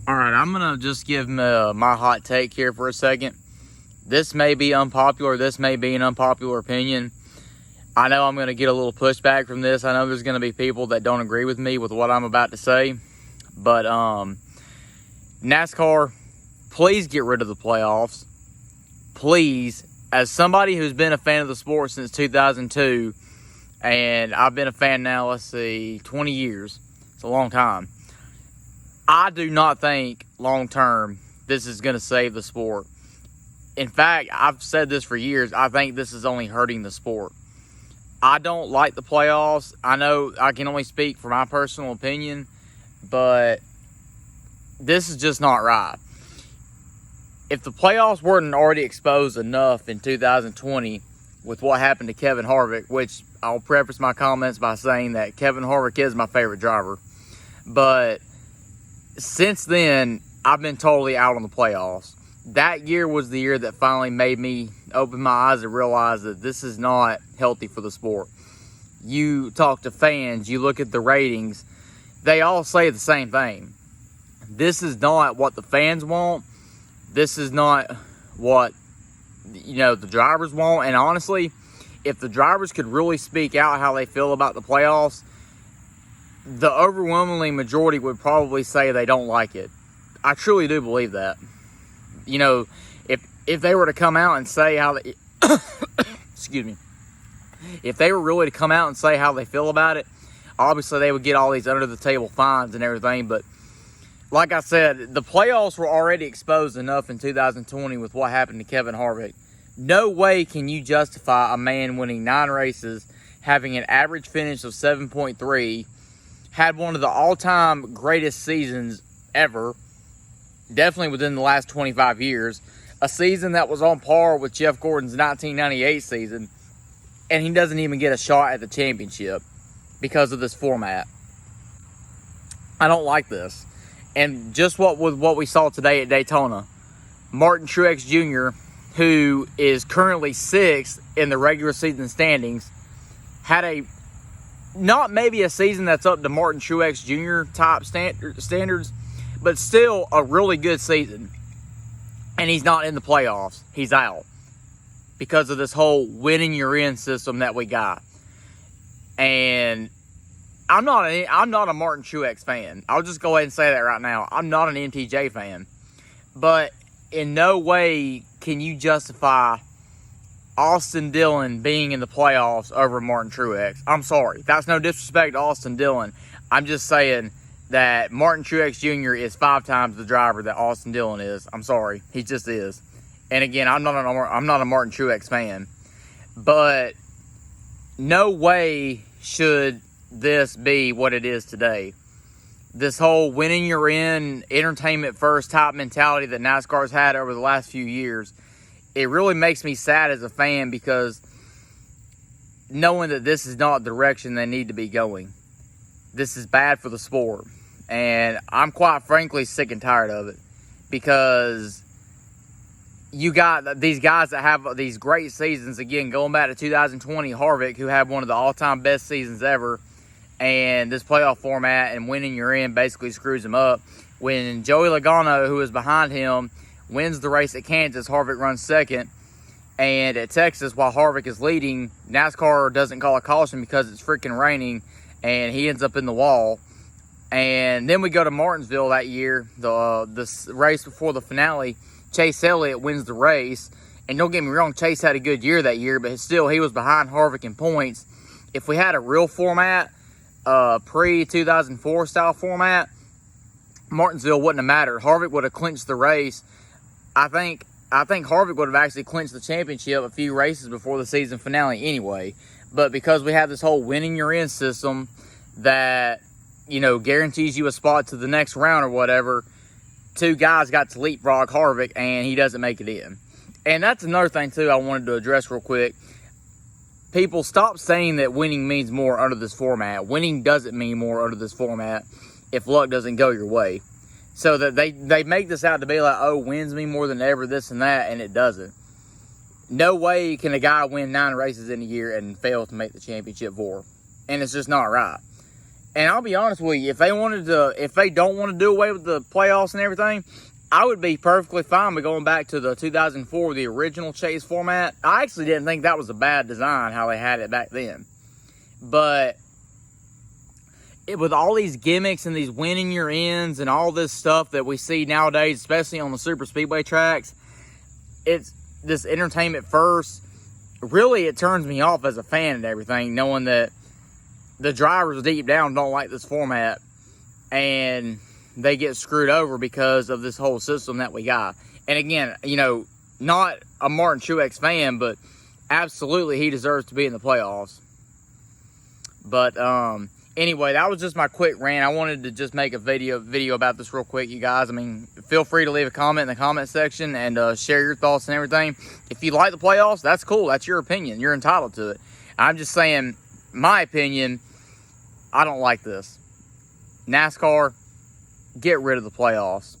All right, I'm going to just give my hot take here for a second. This may be unpopular. This may be an unpopular opinion. I know I'm going to get a little pushback from this. I know there's going to be people that don't agree with me with what I'm about to say. But NASCAR, please get rid of the playoffs. Please. As somebody who's been a fan of the sport since 2002, and I've been a fan now, 20 years. It's a long time. I do not think long-term this is going to save the sport. In fact, I've said this for years. I think this is only hurting the sport. I don't like the playoffs. I know I can only speak for my personal opinion, but this is just not right. If the playoffs weren't already exposed enough in 2020 with what happened to Kevin Harvick, which I'll preface my comments by saying that Kevin Harvick is my favorite driver, but since then, I've been totally out on the playoffs. That year was the year that finally made me open my eyes and realize that this is not healthy for the sport. You talk to fans, you look at the ratings, they all say the same thing. This is not what the fans want. This is not what, the drivers want. And honestly, if the drivers could really speak out how they feel about the playoffs, the overwhelmingly majority would probably say they don't like it. I truly do believe that. If they were to come out and say how they, excuse me, if they were really to come out and say how they feel about it, obviously they would get all these under the table fines and everything. But like I said, the playoffs were already exposed enough in 2020 with what happened to Kevin Harvick. No way can you justify a man winning 9 races, having an average finish of 7.3, had one of the all-time greatest seasons ever, definitely within the last 25 years, a season that was on par with Jeff Gordon's 1998 season, and he doesn't even get a shot at the championship because of this format. I don't like this. And just what we saw today at Daytona, Martin Truex Jr., who is currently 6th in the regular season standings, had not maybe a season that's up to Martin Truex Jr. type standards, but still a really good season. And he's not in the playoffs. He's out because of this whole winning you're in system that we got. And I'm not a Martin Truex fan. I'll just go ahead and say that right now. I'm not an MTJ fan. But in no way can you justify Austin Dillon being in the playoffs over Martin Truex. I'm sorry. That's no disrespect to Austin Dillon. I'm just saying that Martin Truex Jr. is 5 times the driver that Austin Dillon is. I'm sorry. He just is. And again, I'm not a Martin Truex fan. But no way should this be what it is today. This whole winning you're in, entertainment first type mentality that NASCAR's had over the last few years, it really makes me sad as a fan because knowing that this is not the direction they need to be going. This is bad for the sport. And I'm quite frankly sick and tired of it because you got these guys that have these great seasons. Again, going back to 2020, Harvick, who had one of the all-time best seasons ever, and this playoff format and winning you're in basically screws him up. When Joey Logano, who is behind him, wins the race at Kansas, Harvick runs second. And at Texas, while Harvick is leading, NASCAR doesn't call a caution because it's freaking raining, and he ends up in the wall. And then we go to Martinsville that year, the race before the finale. Chase Elliott wins the race. And don't get me wrong, Chase had a good year that year, but still, he was behind Harvick in points. If we had a real format, pre-2004 style format, Martinsville wouldn't have mattered. Harvick would have clinched the race. I think Harvick would have actually clinched the championship a few races before the season finale anyway. But because we have this whole winning you're in system that, guarantees you a spot to the next round or whatever, 2 guys got to leapfrog Harvick and he doesn't make it in. And that's another thing too I wanted to address real quick. People, stop saying that winning means more under this format. Winning doesn't mean more under this format if luck doesn't go your way. So that they make this out to be like, oh, wins mean more than ever, this and that, and it doesn't. No way can a guy win 9 races in a year and fail to make the championship 4. And it's just not right. And I'll be honest with you, if they don't want to do away with the playoffs and everything, I would be perfectly fine with going back to the 2004, the original Chase format. I actually didn't think that was a bad design, how they had it back then. But with all these gimmicks and these winning your ends and all this stuff that we see nowadays, especially on the super speedway tracks, it's this entertainment first. Really, it turns me off as a fan and everything, knowing that the drivers deep down don't like this format and they get screwed over because of this whole system that we got. And again, you know, not a Martin Truex fan, but absolutely he deserves to be in the playoffs. But anyway, that was just my quick rant. I wanted to just make a video about this real quick, you guys. I mean, feel free to leave a comment in the comment section and share your thoughts and everything. If you like the playoffs, that's cool. That's your opinion. You're entitled to it. I'm just saying, my opinion, I don't like this. NASCAR, get rid of the playoffs.